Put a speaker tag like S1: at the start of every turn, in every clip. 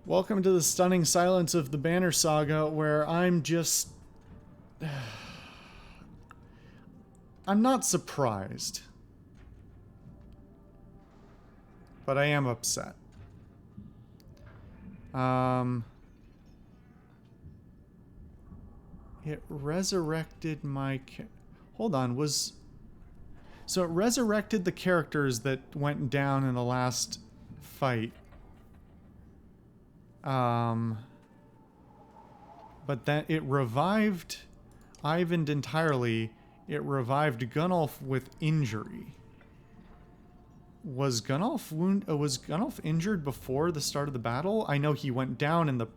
S1: Welcome to the stunning silence of the Banner Saga, where I'm just... I'm not surprised. But I am upset. It resurrected my... Hold on, was... So it resurrected the characters that went down in the last fight. But then it revived Ivan entirely. It revived Gunnulf with injury. Was Gunnulf injured before the start of the battle? I know he went down in the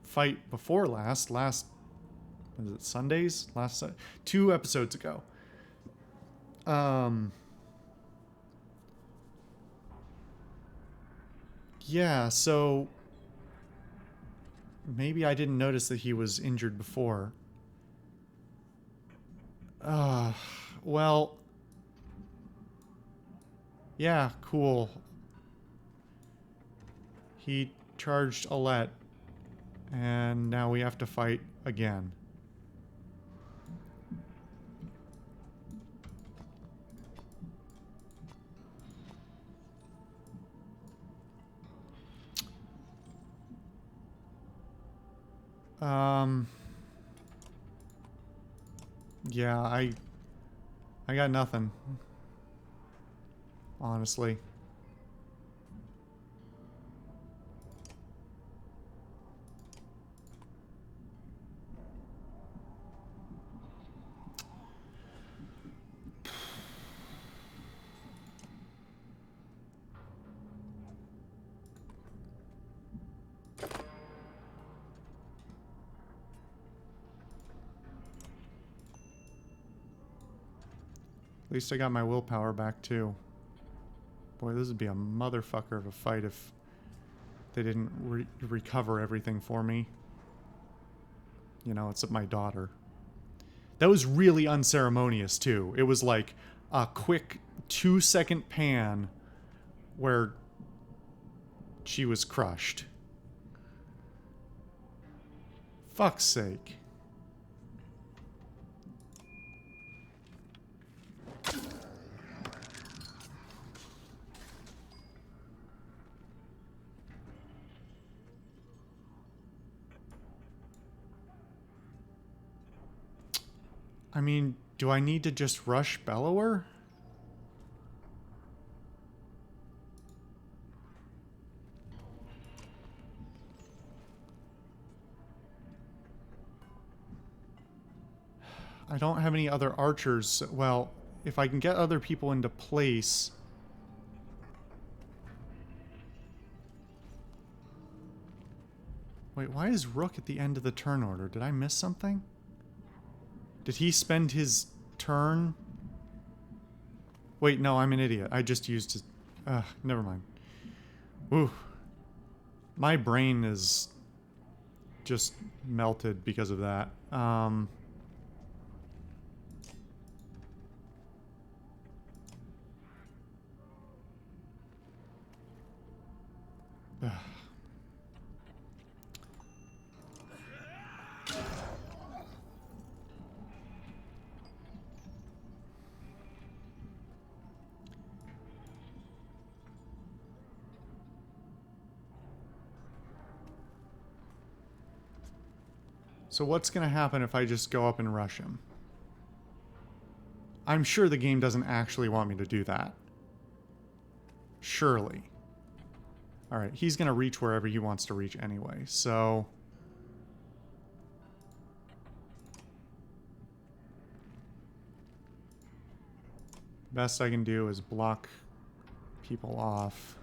S1: fight before last. Was it Sundays? 2 episodes ago. Yeah, so maybe I didn't notice that he was injured before. Well, yeah, cool. He charged Alette, and now we have to fight again. Yeah, I got nothing. Honestly. At least I got my willpower back, too. Boy, this would be a motherfucker of a fight if they didn't recover everything for me. You know, except my daughter. That was really unceremonious, too. It was like a quick 2-second pan where she was crushed. Fuck's sake. I mean, do I need to just rush Bellower? I don't have any other archers. Well, if I can get other people into place... Wait, why is Rook at the end of the turn order? Did I miss something? Did he spend his turn? Wait, no, I'm an idiot. I just used his... never mind. Ooh. My brain is just melted because of that. So what's going to happen if I just go up and rush him? I'm sure the game doesn't actually want me to do that. Surely. Alright, he's going to reach wherever he wants to reach anyway, so... Best I can do is block people off.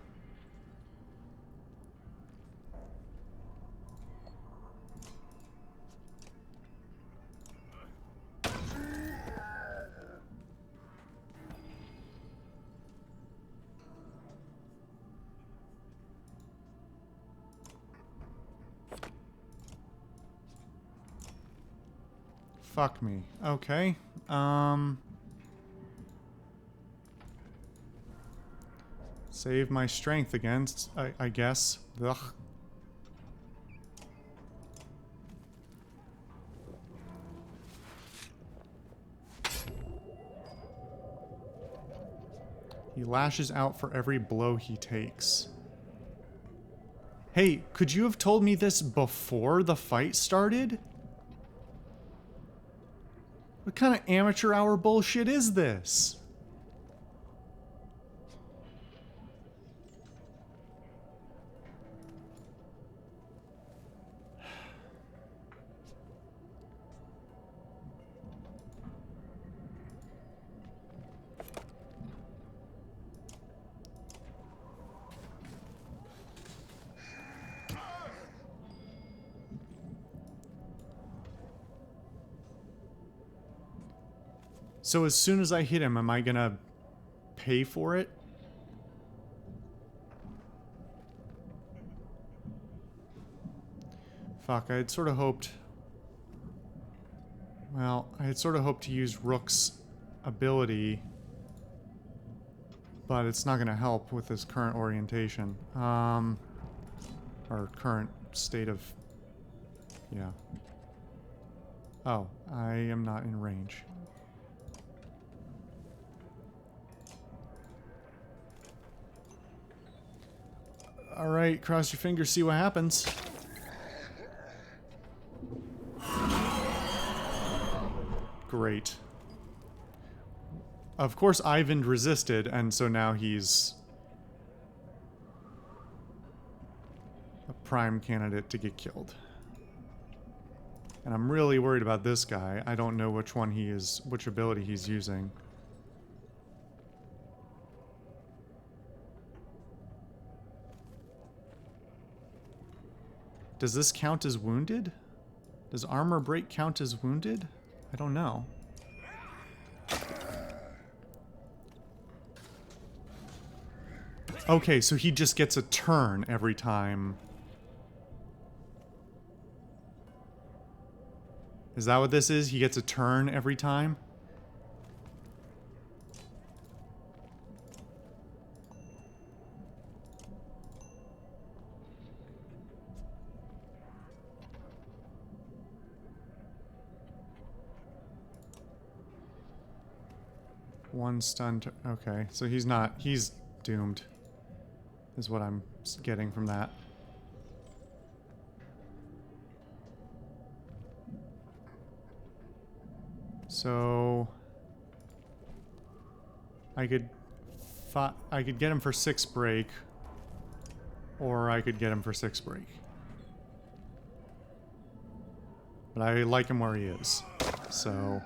S1: Fuck me. Okay. Save my strength against, I guess. Ugh. He lashes out for every blow he takes. Hey, could you have told me this before the fight started? What kind of amateur hour bullshit is this? So as soon as I hit him, am I gonna pay for it? Fuck, I had sort of hoped... Well, I had sort of hoped to use Rook's ability, but it's not gonna help with this current orientation. Or current state of... Yeah. Oh, I am not in range. Alright, cross your fingers, see what happens. Great. Of course, Ivan resisted, and so now he's a prime candidate to get killed. And I'm really worried about this guy. I don't know which one he is, which ability he's using. Does this count as wounded? Does armor break count as wounded? I don't know. Okay, so he just gets a turn every time. Is that what this is? He gets a turn every time? One stun. Okay, so he's not. He's doomed. Is what I'm getting from that. So I could get him for 6 break, or I could get him for 6 break. But I like him where he is. So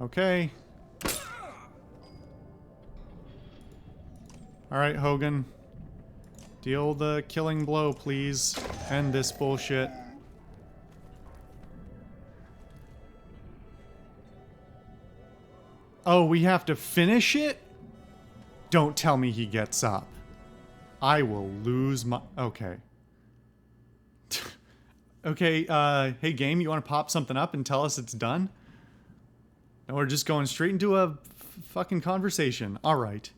S1: okay. Alright, Hogan. Deal the killing blow, please. End this bullshit. Oh, we have to finish it? Don't tell me he gets up. I will lose my... Okay. Okay, hey game, you want to pop something up and tell us it's done? No, we're just going straight into a fucking conversation. Alright.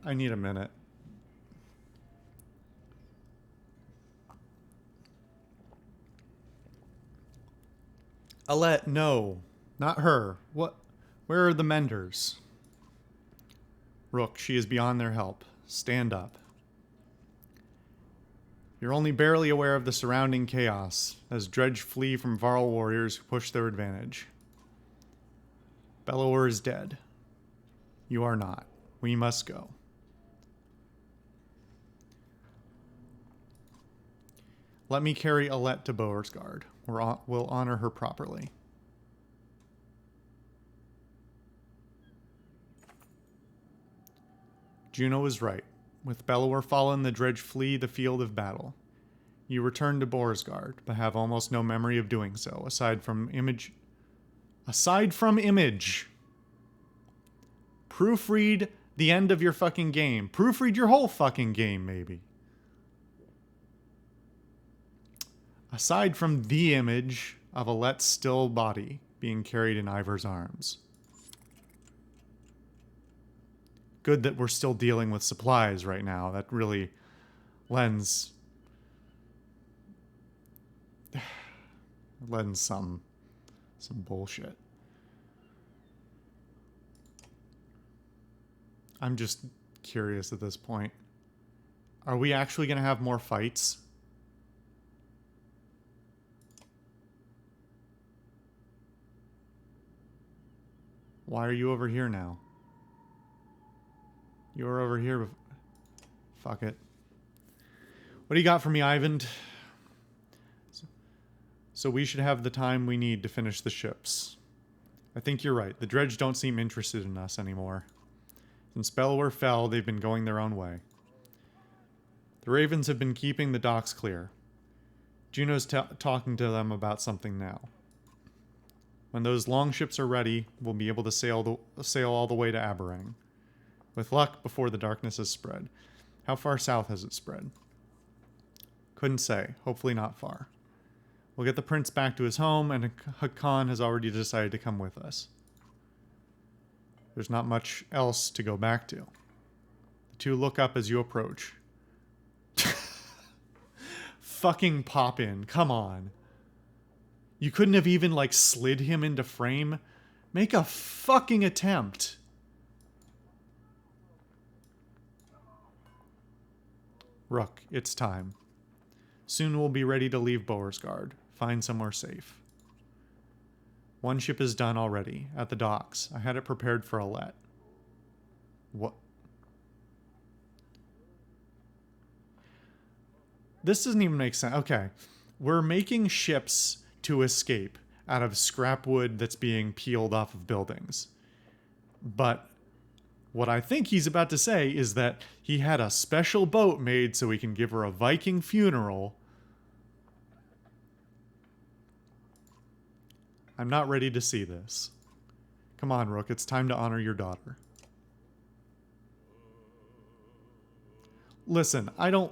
S1: I need a minute. Alette, no. Not her. What? Where are the menders? Rook, she is beyond their help. Stand up. You're only barely aware of the surrounding chaos, as Dredge flee from Varl warriors who push their advantage. Bellower is dead. You are not. We must go. Let me carry Alette to Beauregard. We'll honor her properly. Juno is right. With Bellower fallen, the Dredge flee the field of battle. You return to Borisgard, but have almost no memory of doing so, aside from image. Proofread the end of your fucking game. Proofread your whole fucking game, maybe. Aside from the image of a let still body being carried in Ivor's arms. Good that we're still dealing with supplies right now. That really lends some bullshit. I'm just curious at this point. Are we actually going to have more fights? Why are you over here now? You were over here. Fuck it. What do you got for me, Ivan? So we should have the time we need to finish the ships. I think you're right. The dredge don't seem interested in us anymore. Since Bellower fell, they've been going their own way. The Ravens have been keeping the docks clear. Juno's talking to them about something now. When those long ships are ready, we'll be able to sail all the way to Aberang. With luck, before the darkness has spread. How far south has it spread? Couldn't say. Hopefully not far. We'll get the prince back to his home, and Hakan has already decided to come with us. There's not much else to go back to. The two look up as you approach. Fucking pop in. Come on. You couldn't have even, like, slid him into frame? Make a fucking attempt. Rook, it's time. Soon we'll be ready to leave Boersgard. Find somewhere safe. One ship is done already, at the docks. I had it prepared for a let. What? This doesn't even make sense. Okay. We're making ships to escape out of scrap wood that's being peeled off of buildings. But what I think he's about to say is that he had a special boat made so he can give her a Viking funeral. I'm not ready to see this. Come on, Rook, it's time to honor your daughter. Listen, I don't...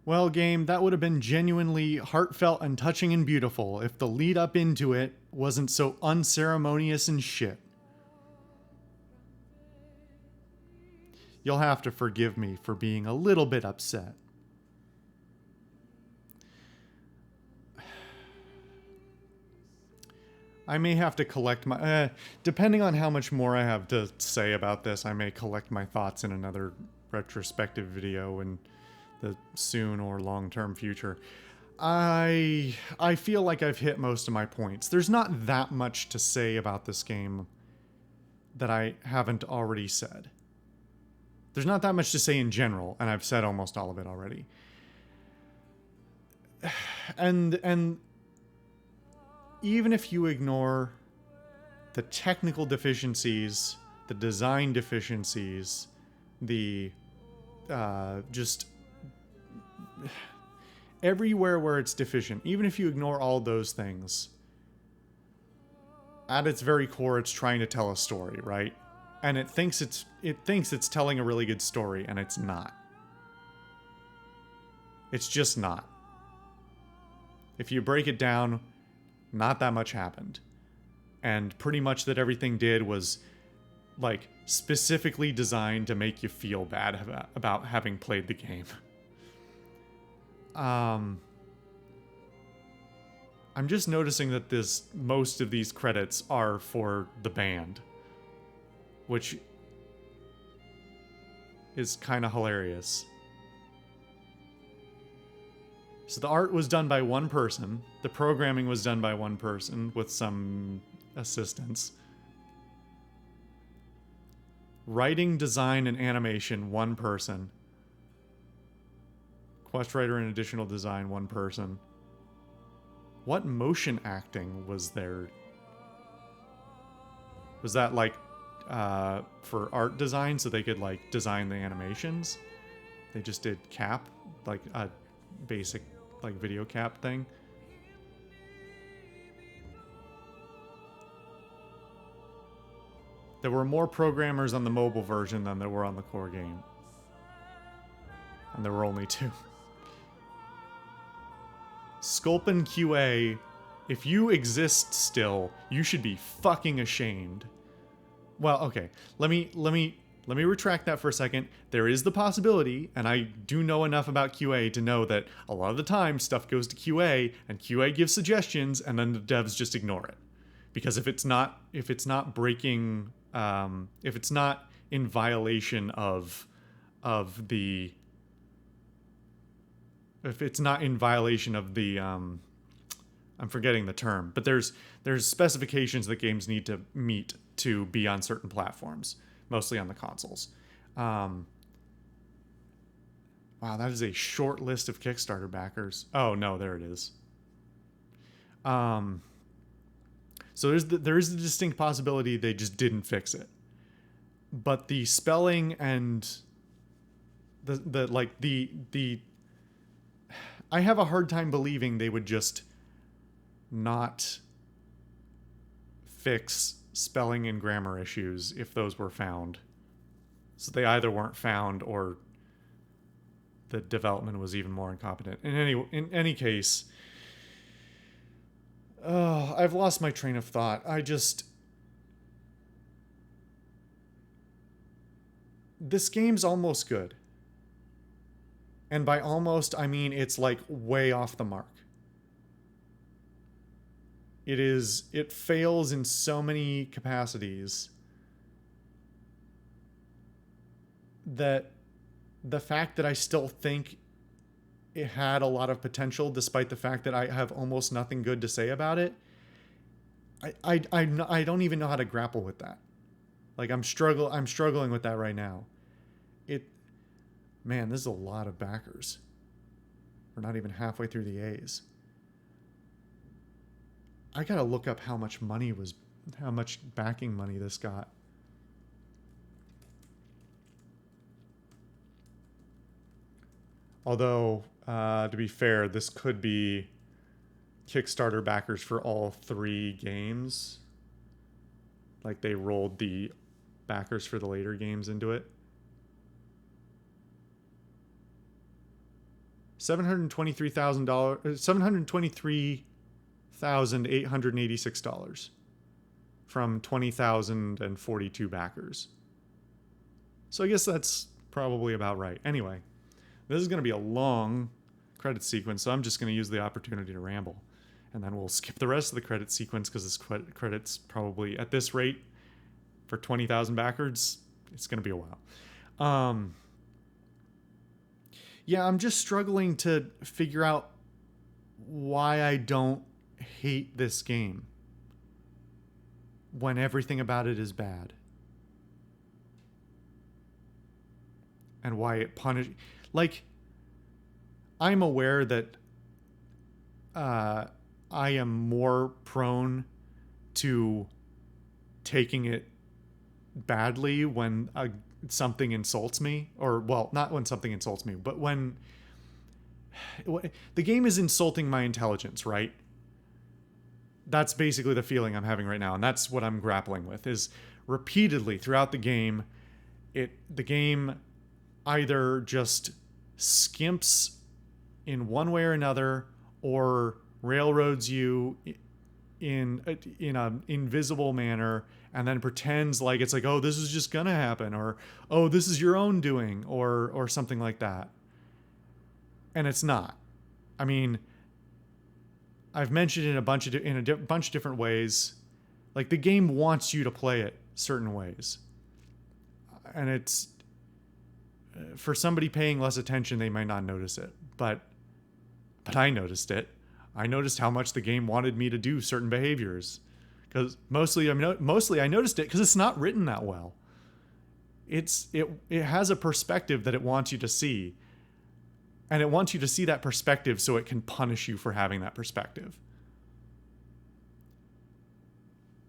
S1: Well, game, that would have been genuinely heartfelt and touching and beautiful if the lead up into it wasn't so unceremonious and shit. you'll have to forgive me for being a little bit upset. I may have to collect my... depending on how much more I have to say about this, I may collect my thoughts in another retrospective video in the soon or long-term future. I feel like I've hit most of my points. There's not that much to say about this game that I haven't already said. There's not that much to say in general, and I've said almost all of it already. And even if you ignore the technical deficiencies, the design deficiencies, the just everywhere where it's deficient, even if you ignore all those things, at its very core, it's trying to tell a story, right? And it thinks it's telling a really good story, and it's not. It's just not. If you break it down, not that much happened. And pretty much that everything did was, like, specifically designed to make you feel bad about having played the game. I'm just noticing that most of these credits are for the band, which is kind of hilarious. So the art was done by one person, the programming was done by one person with some assistance. Writing, design, and animation, one person. Quest writer and additional design, one person. What motion acting was there? Was that like for art design so they could like design the animations? They just did cap, like a basic like video cap thing. There were more programmers on the mobile version than there were on the core game. And there were only 2. Sculpin QA, if you exist still, you should be fucking ashamed. Well, okay. Let me retract that for a second. There is the possibility, and I do know enough about QA to know that a lot of the time stuff goes to QA and QA gives suggestions and then the devs just ignore it. Because if it's not breaking if it's not in violation of the I'm forgetting the term, but there's specifications that games need to meet to be on certain platforms, mostly on the consoles. Wow, that is a short list of Kickstarter backers. Oh no, there it is. So there is the distinct possibility they just didn't fix it, but the spelling and the I have a hard time believing they would just not fix spelling and grammar issues if those were found. So they either weren't found or the development was even more incompetent. In any case, I've lost my train of thought. This game's almost good. And by almost, I mean it's like way off the mark. It fails in so many capacities that the fact that I still think it had a lot of potential, despite the fact that I have almost nothing good to say about it, I don't even know how to grapple with that. Like I'm struggling with that right now. Man, this is a lot of backers. We're not even halfway through the A's. I gotta look up how much backing money this got. Although, to be fair, this could be Kickstarter backers for all 3 games. Like they rolled the backers for the later games into it. $723,886 from 20,042 backers. So I guess that's probably about right. Anyway, this is going to be a long credit sequence, so I'm just going to use the opportunity to ramble. And then we'll skip the rest of the credit sequence because this credit's probably, at this rate, for 20,000 backers, it's going to be a while. Yeah, I'm just struggling to figure out why I don't hate this game when everything about it is bad. And why it punishes... Like, I'm aware that I am more prone to taking it badly when something insults me. Or, well, not when something insults me, but when... The game is insulting my intelligence, right? That's basically the feeling I'm having right now, and that's what I'm grappling with, is repeatedly throughout the game, the game either just skimps in one way or another, or railroads you in an invisible manner, and then pretends like it's like, oh, this is just gonna happen, or oh, this is your own doing, or something like that. And it's not. I mean, I've mentioned it in a bunch of different ways. Like, the game wants you to play it certain ways, and it's, for somebody paying less attention, they might not notice it, but I noticed it. I noticed how much the game wanted me to do certain behaviors, because mostly I noticed it because it's not written that well. It has a perspective that it wants you to see. And it wants you to see that perspective so it can punish you for having that perspective.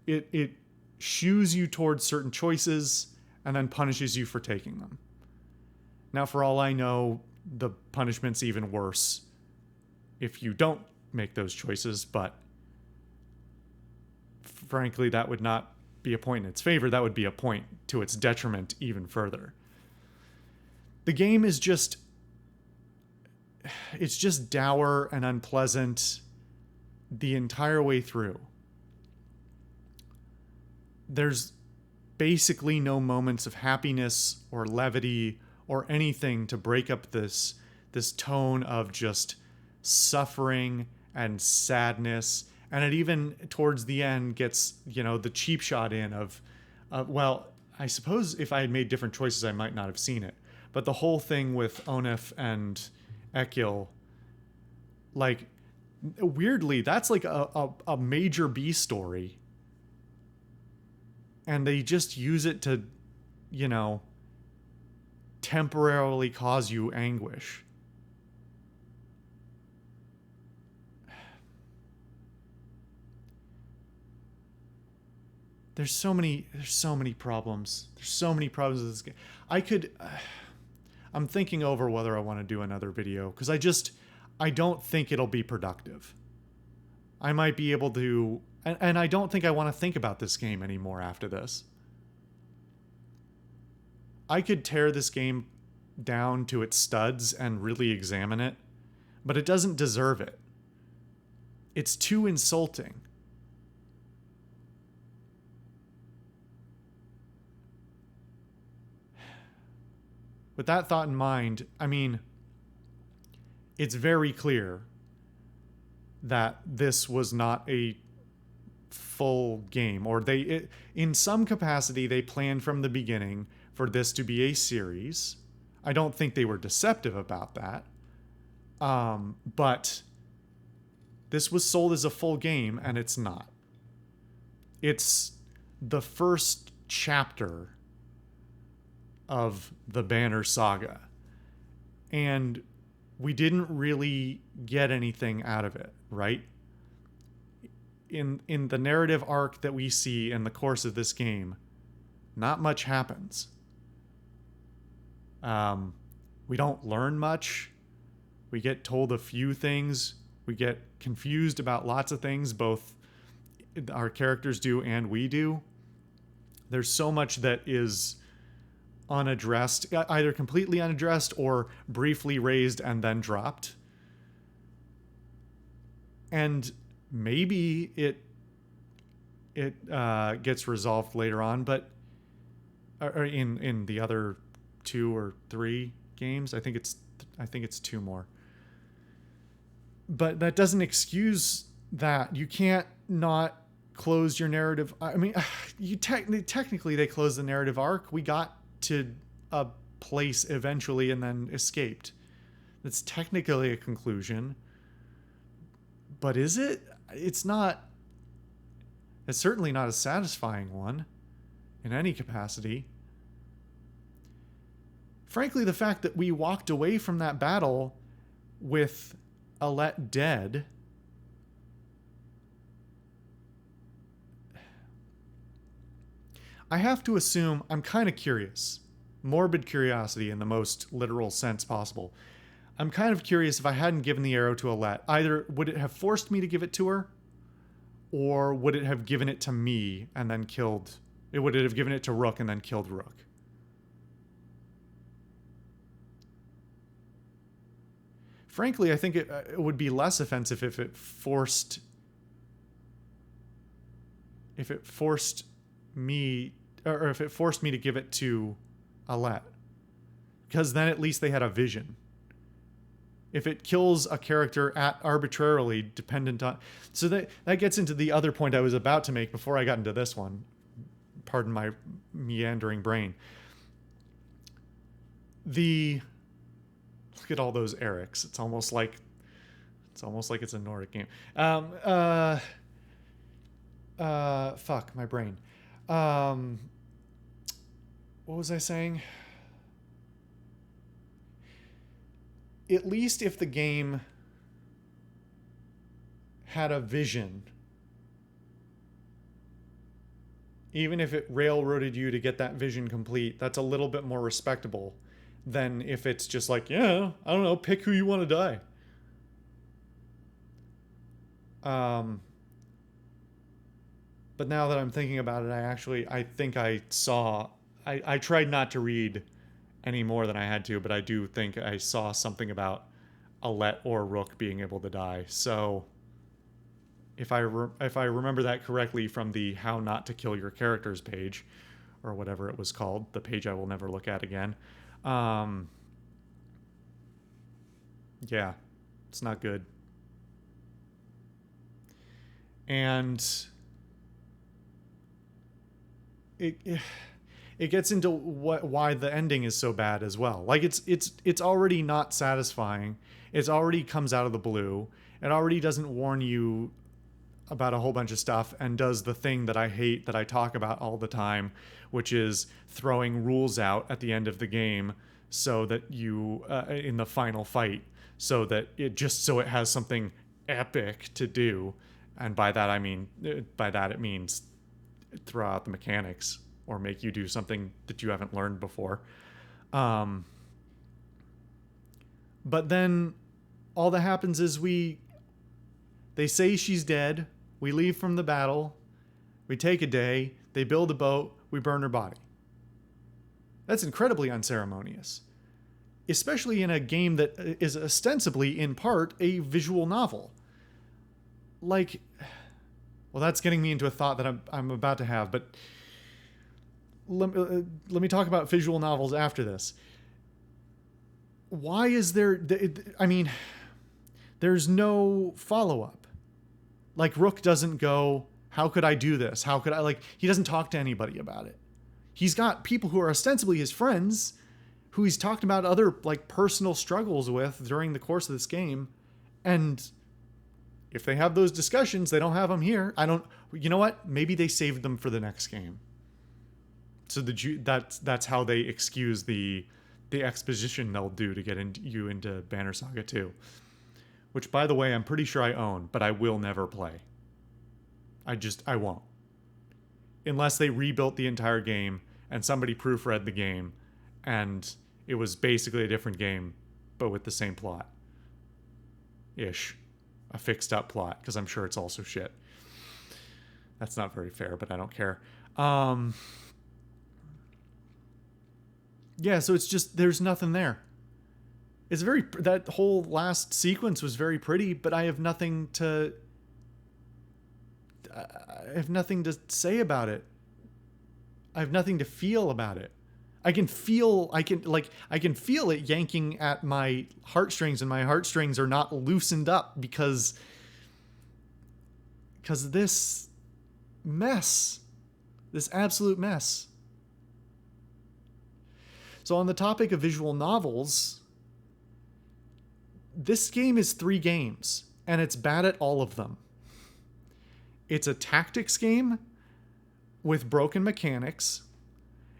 S1: It shoos you towards certain choices and then punishes you for taking them. Now, for all I know, the punishment's even worse if you don't make those choices, but frankly, that would not be a point in its favor. That would be a point to its detriment even further. The game is just... It's just dour and unpleasant the entire way through. There's basically no moments of happiness or levity or anything to break up this tone of just suffering and sadness. And it even towards the end gets, the cheap shot in of, well, I suppose if I had made different choices, I might not have seen it. But the whole thing with Onif and Ekil, like, weirdly, that's like a major B story, and they just use it to, temporarily cause you anguish. There's so many problems. There's so many problems with this game. I'm thinking over whether I want to do another video, because I don't think it'll be productive. I might be able to, and I don't think I want to think about this game anymore after this. I could tear this game down to its studs and really examine it, but it doesn't deserve it. It's too insulting. With that thought in mind, I mean, it's very clear that this was not a full game, or in some capacity, they planned from the beginning for this to be a series. I don't think they were deceptive about that. But this was sold as a full game, and it's not. It's the first chapter of the Banner Saga, and we didn't really get anything out of it, right? In the narrative arc that we see in the course of this game, not much happens. We don't learn much. We get told a few things. We get confused about lots of things, both our characters do and we do. There's so much that is unaddressed, either completely unaddressed or briefly raised and then dropped. And maybe it gets resolved later on, but or in the other 2 or 3 games. I think it's 2 more. But that doesn't excuse that. You can't not close your narrative. I mean, you technically they closed the narrative arc. We got to a place eventually and then escaped. That's technically a conclusion. But is it? It's not. It's certainly not a satisfying one in any capacity. Frankly, the fact that we walked away from that battle with Alette dead, I have to assume, I'm kind of curious. Morbid curiosity in the most literal sense possible. I'm kind of curious if I hadn't given the arrow to Alette, either would it have forced me to give it to her, or would it have given it to me and then killed... Would it have given it to Rook and then killed Rook? Frankly, I think it would be less offensive if it forced me, or if it forced me to give it to Alette. Because then at least they had a vision. If it kills a character arbitrarily dependent on... So that gets into the other point I was about to make before I got into this one. Pardon my meandering brain. Look at all those Erics. It's almost like it's a Nordic game. Fuck my brain. What was I saying? At least if the game had a vision, even if it railroaded you to get that vision complete, that's a little bit more respectable than if it's just like, yeah, I don't know, pick who you want to die. But now that I'm thinking about it, I think I tried not to read any more than I had to, but I do think I saw something about Alette or Rook being able to die. So if I remember that correctly from the How Not to Kill Your Characters page, or whatever it was called, the page I will never look at again. Yeah, it's not good. And it gets into why the ending is so bad as well. Like it's already not satisfying. It already comes out of the blue. It already doesn't warn you about a whole bunch of stuff and does the thing that I hate, that I talk about all the time, which is throwing rules out at the end of the game so that you in the final fight, so that it has something epic to do. And by that it means throw out the mechanics or make you do something that you haven't learned before. But then all that happens is they say she's dead. We leave from the battle. We take a day. They build a boat. We burn her body. That's incredibly unceremonious. Especially in a game that is ostensibly, in part, a visual novel. Like... Well, that's getting me into a thought that I'm about to have, but let me talk about visual novels after this. Why is there... I mean, there's no follow-up. Like, Rook doesn't go, how could I do this? How could I... Like, he doesn't talk to anybody about it. He's got people who are ostensibly his friends, who he's talked about other, like, personal struggles with during the course of this game, and... If they have those discussions, they don't have them here. You know what? Maybe they saved them for the next game. So that's how they excuse the exposition they'll do to get you into Banner Saga 2. Which, by the way, I'm pretty sure I own, but I will never play. I won't. Unless they rebuilt the entire game and somebody proofread the game and it was basically a different game, but with the same plot. Ish. A fixed up plot, because I'm sure it's also shit. That's not very fair, but I don't care. Yeah, so it's just, there's nothing there. That whole last sequence was very pretty, but I have nothing to say about it. I have nothing to feel about it. I can feel it yanking at my heartstrings, and my heartstrings are not loosened up because of this mess, this absolute mess. So on the topic of visual novels, this game is 3 games, and it's bad at all of them. It's a tactics game with broken mechanics.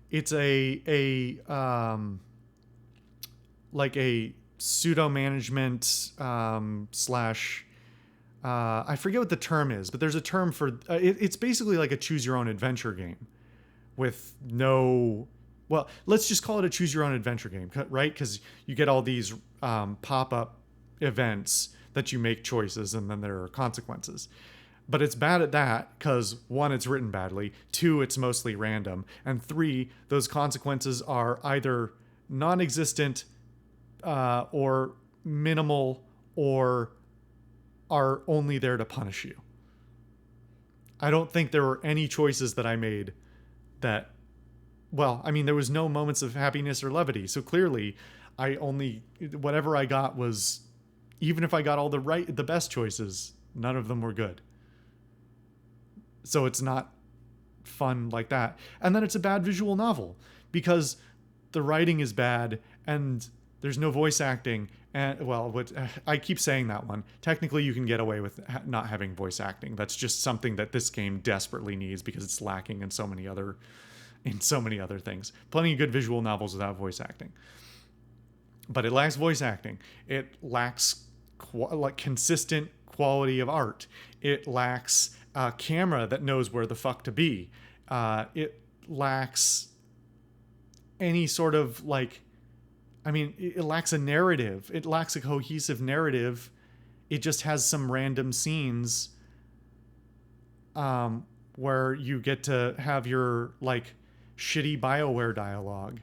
S1: It's a like a pseudo management slash I forget what the term is, but there's a term for it's basically like a choose your own adventure game with no. Well, let's just call it a choose your own adventure game, right? Because you get all these pop-up events that you make choices, and then there are consequences. But it's bad at that because 1, it's written badly, 2, it's mostly random, and 3, those consequences are either non-existent or minimal or are only there to punish you. I don't think there were any choices that I made that, well, I mean, there was no moments of happiness or levity. So clearly, whatever I got was, even if I got all the best choices, none of them were good. So it's not fun like that. And then it's a bad visual novel because the writing is bad and there's no voice acting. And I keep saying that one. Technically, you can get away with not having voice acting. That's just something that this game desperately needs because it's lacking in so many other things. Plenty of good visual novels without voice acting. But it lacks voice acting. It lacks consistent quality of art. It lacks a camera that knows where the fuck to be. It lacks any sort of it lacks a narrative. It lacks a cohesive narrative. It just has some random scenes where you get to have your shitty BioWare dialogue.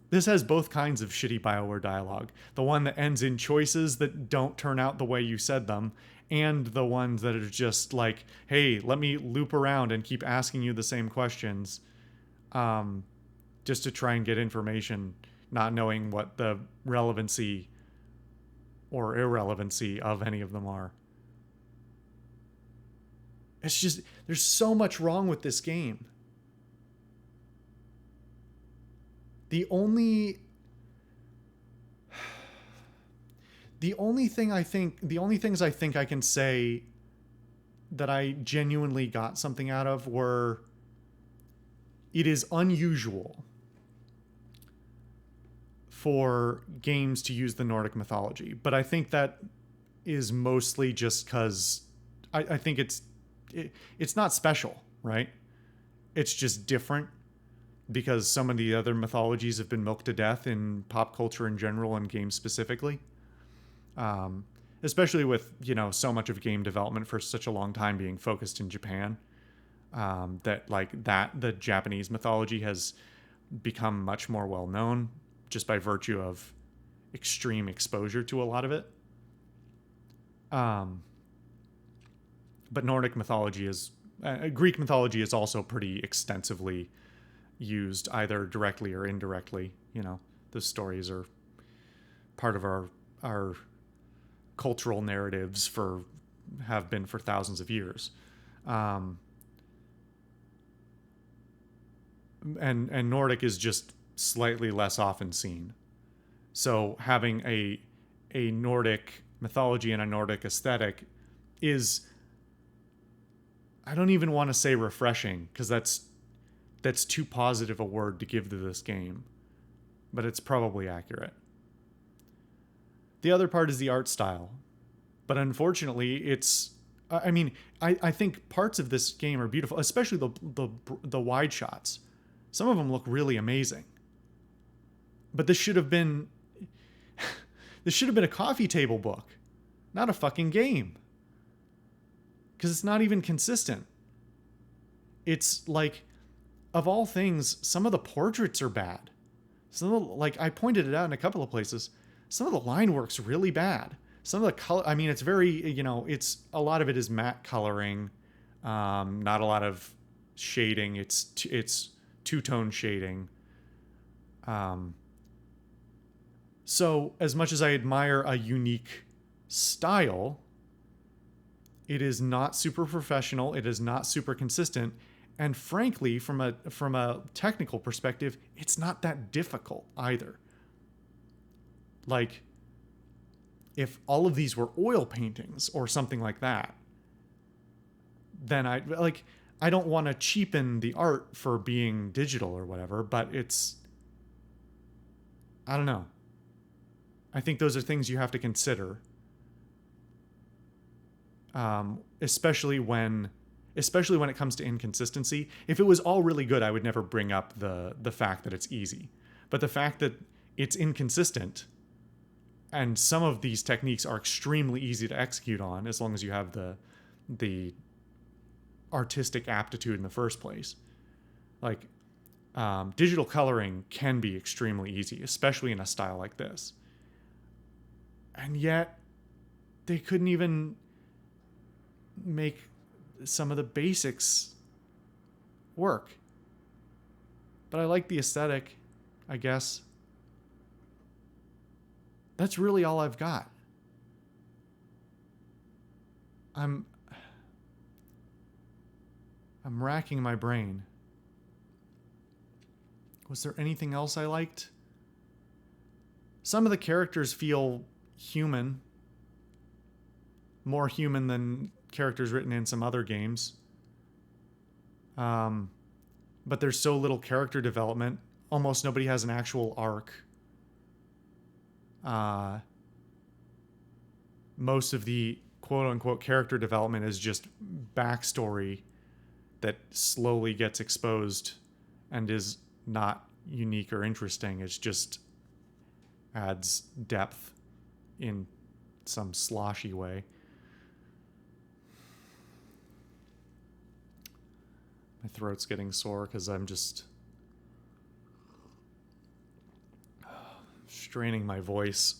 S1: This has both kinds of shitty BioWare dialogue. The one that ends in choices that don't turn out the way you said them, and the ones that are just like, hey, let me loop around and keep asking you the same questions just to try and get information, not knowing what the relevancy or irrelevancy of any of them are. It's just, there's so much wrong with this game. The only things I think I can say that I genuinely got something out of were, it is unusual for games to use the Nordic mythology, but I think that is mostly just because I think it's not special, right? It's just different because some of the other mythologies have been milked to death in pop culture in general and games specifically. Especially with, so much of game development for such a long time being focused in Japan, the Japanese mythology has become much more well known just by virtue of extreme exposure to a lot of it. But Nordic mythology Greek mythology is also pretty extensively used either directly or indirectly. The stories are part of our cultural narratives have been for thousands of years. And Nordic is just slightly less often seen. So having a Nordic mythology and a Nordic aesthetic is, I don't even want to say refreshing, because that's too positive a word to give to this game, but it's probably accurate. The other part is the art style, but unfortunately I think parts of this game are beautiful, especially the wide shots. Some of them look really amazing, but this should have been a coffee table book, not a fucking game, because it's not even consistent. It's like, of all things, some of the portraits are bad. Some of the, I pointed it out in a couple of places, some of the line work's really bad. Some of the color, it's very, it's a lot of it is matte coloring, not a lot of shading. It's two-tone shading. So as much as I admire a unique style, it is not super professional. It is not super consistent. And frankly, from a technical perspective, it's not that difficult either. Like, if all of these were oil paintings or something like that, then I don't want to cheapen the art for being digital or whatever, but I don't know. I think those are things you have to consider. Especially when it comes to inconsistency. If it was all really good, I would never bring up the fact that it's easy. But the fact that it's inconsistent, and some of these techniques are extremely easy to execute on as long as you have the artistic aptitude in the first place. Like, digital coloring can be extremely easy, especially in a style like this. And yet, they couldn't even make some of the basics work. But I like the aesthetic, I guess. That's really all I've got. I'm racking my brain. Was there anything else I liked? Some of the characters feel human. More human than characters written in some other games. But there's so little character development. Almost nobody has an actual arc. Most of the quote-unquote character development is just backstory that slowly gets exposed and is not unique or interesting. It's just adds depth in some sloshy way. My throat's getting sore because I'm just straining my voice.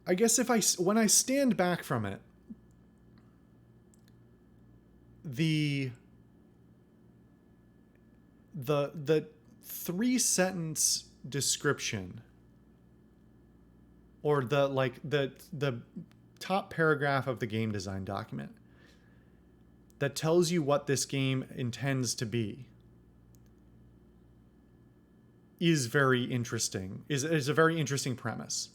S1: I guess when I stand back from it, the 3-sentence description, or the top paragraph of the game design document that tells you what this game intends to be, is very interesting. Is a very interesting premise.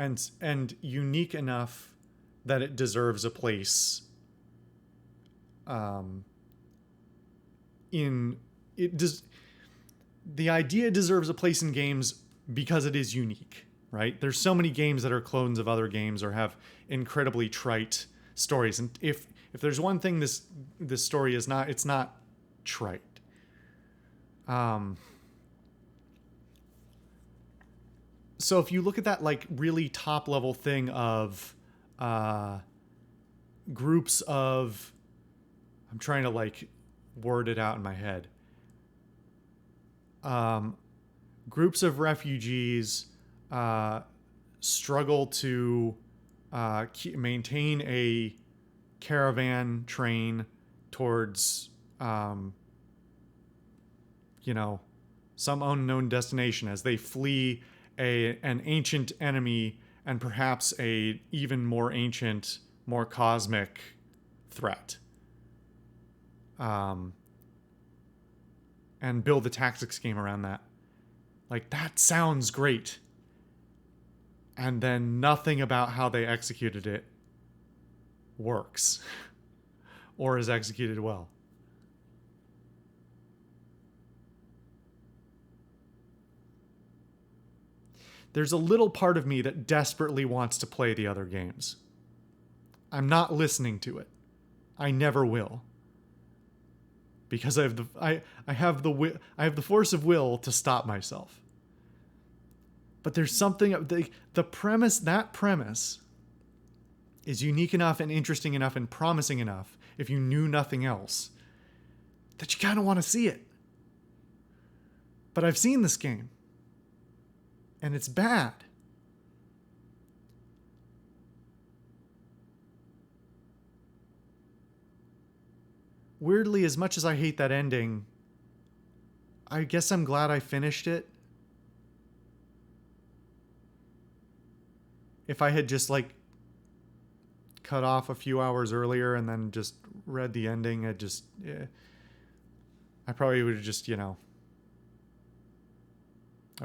S1: And unique enough that it deserves a place the idea deserves a place in games because it is unique, right? There's so many games that are clones of other games or have incredibly trite stories. And if there's one thing this story is not, it's not trite. So if you look at that like really top level thing of groups of, I'm trying to like word it out in my head. Groups of refugees struggle to maintain a caravan train towards, some unknown destination as they flee an ancient enemy and perhaps a even more ancient, more cosmic threat. And build the tactics game around that. Like, that sounds great. And then nothing about how they executed it works or is executed well. There's a little part of me that desperately wants to play the other games. I'm not listening to it. I never will. Because I have the force of will to stop myself. But there's something, the premise, that premise is unique enough and interesting enough and promising enough, if you knew nothing else, that you kind of want to see it. But I've seen this game. And it's bad. weirdly, as much as I hate that ending, I guess I'm glad I finished it. If I had just like cut off a few hours earlier and then just read the ending, I probably would have just, I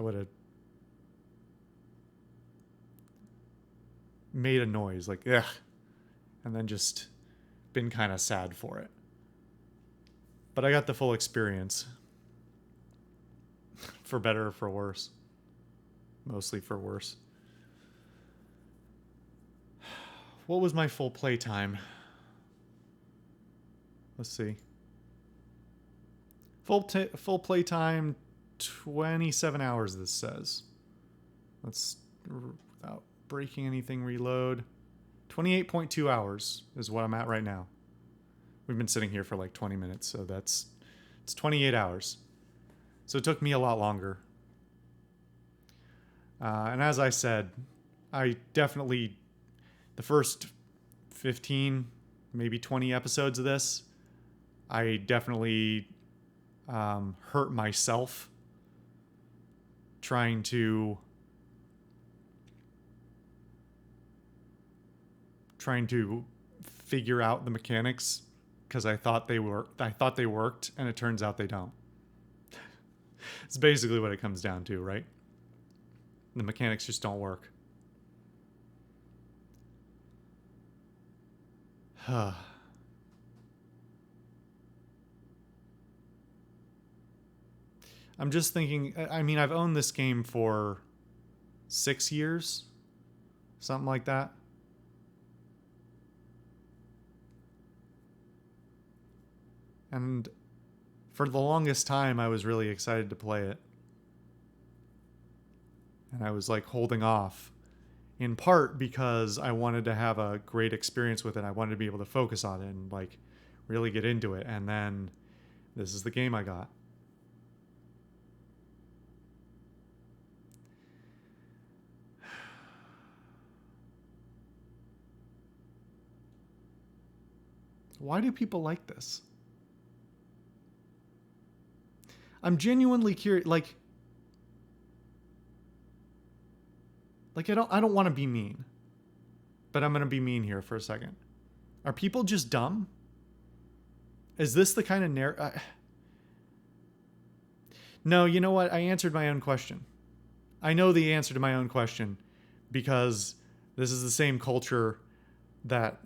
S1: would have made a noise like, ugh, and then just been kind of sad for it. But I got the full experience. For better or for worse. Mostly for worse. What was my full playtime? Let's see. Full playtime, 27 hours, this says. Let's, without breaking anything, reload. 28.2 hours is what I'm at right now. We've been sitting here for like 20 minutes, so it's 28 hours. So it took me a lot longer. And as I said, I definitely, the first 15, maybe 20 episodes of this, I definitely hurt myself trying to figure out the mechanics, because I thought they worked, and it turns out they don't. It's basically what it comes down to, right? The mechanics just don't work. I'm just thinking, I mean, I've owned this game for 6 years, something like that. And for the longest time, I was really excited to play it. And I was like holding off, in part because I wanted to have a great experience with it. I wanted to be able to focus on it and like really get into it. And then this is the game I got. Why do people like this? I'm genuinely curious. Like I don't want to be mean, but I'm going to be mean here for a second. Are people just dumb? Is this the kind of narrative? No, you know what? I answered my own question. I know the answer to my own question, because this is the same culture that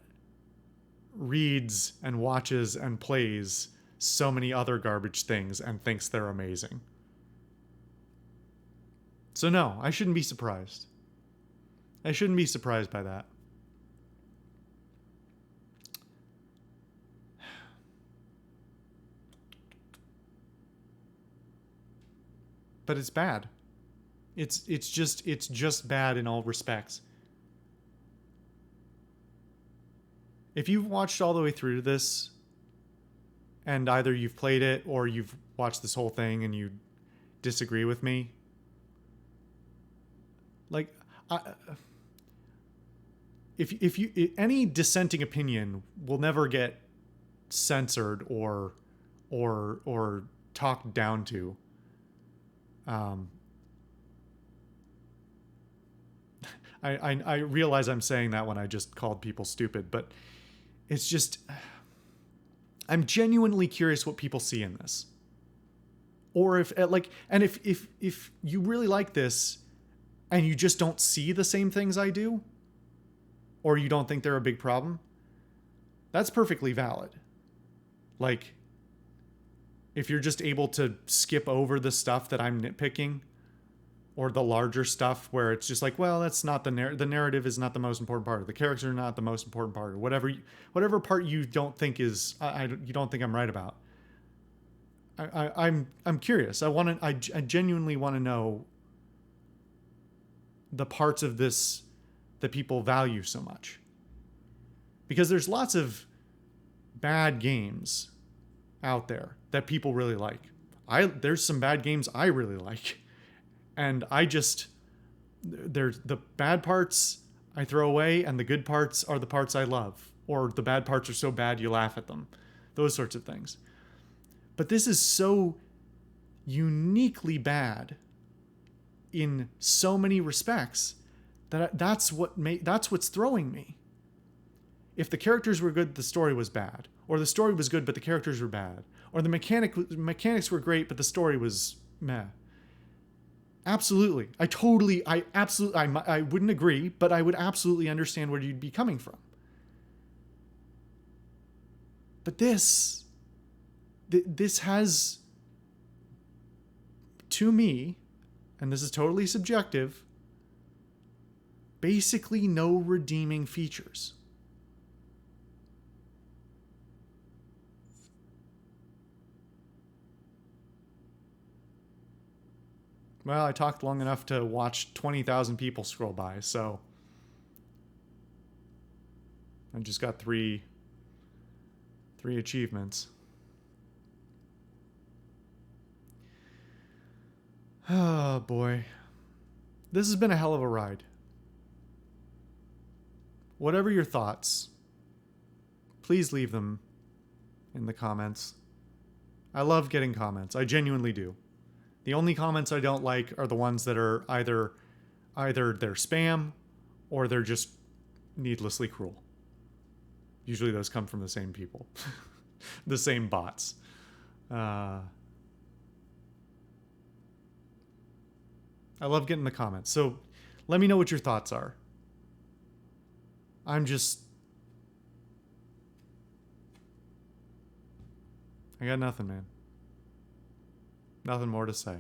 S1: reads and watches and plays so many other garbage things and thinks they're amazing. So no, I shouldn't be surprised. I shouldn't be surprised by that. But it's bad. It's just bad in all respects. If you've watched all the way through this, and either you've played it or you've watched this whole thing and you disagree with me, like, if any dissenting opinion will never get censored or talked down to. I realize I'm saying that when I just called people stupid, but it's just, I'm genuinely curious what people see in this. Or if you really like this and you just don't see the same things I do, or you don't think they're a big problem, that's perfectly valid. Like, if you're just able to skip over the stuff that I'm nitpicking, or the larger stuff where it's just like, well, that's not the narrative is not the most important part, the characters are not the most important part, or whatever part you don't think is you don't think I'm right about. I'm curious. I genuinely want to know the parts of this that people value so much, because there's lots of bad games out there that people really like. There's some bad games I really like, and there's the bad parts I throw away, and the good parts are the parts I love, or the bad parts are so bad you laugh at them. those sorts of things. But this is so uniquely bad in so many respects that that's what's throwing me. If the characters were good, the story was bad, or the story was good but the characters were bad, or the mechanics were great but the story was meh. Absolutely. I wouldn't agree, but I would absolutely understand where you'd be coming from. But this has, to me, and this is totally subjective, basically no redeeming features. Well, I talked long enough to watch 20,000 people scroll by, so I just got three achievements. Oh boy. This has been a hell of a ride. Whatever your thoughts, please leave them in the comments. I love getting comments. I genuinely do. The only comments I don't like are the ones that are either they're spam or they're just needlessly cruel. Usually those come from the same people. The same bots. I love getting the comments. So let me know what your thoughts are. I got nothing, man. Nothing more to say.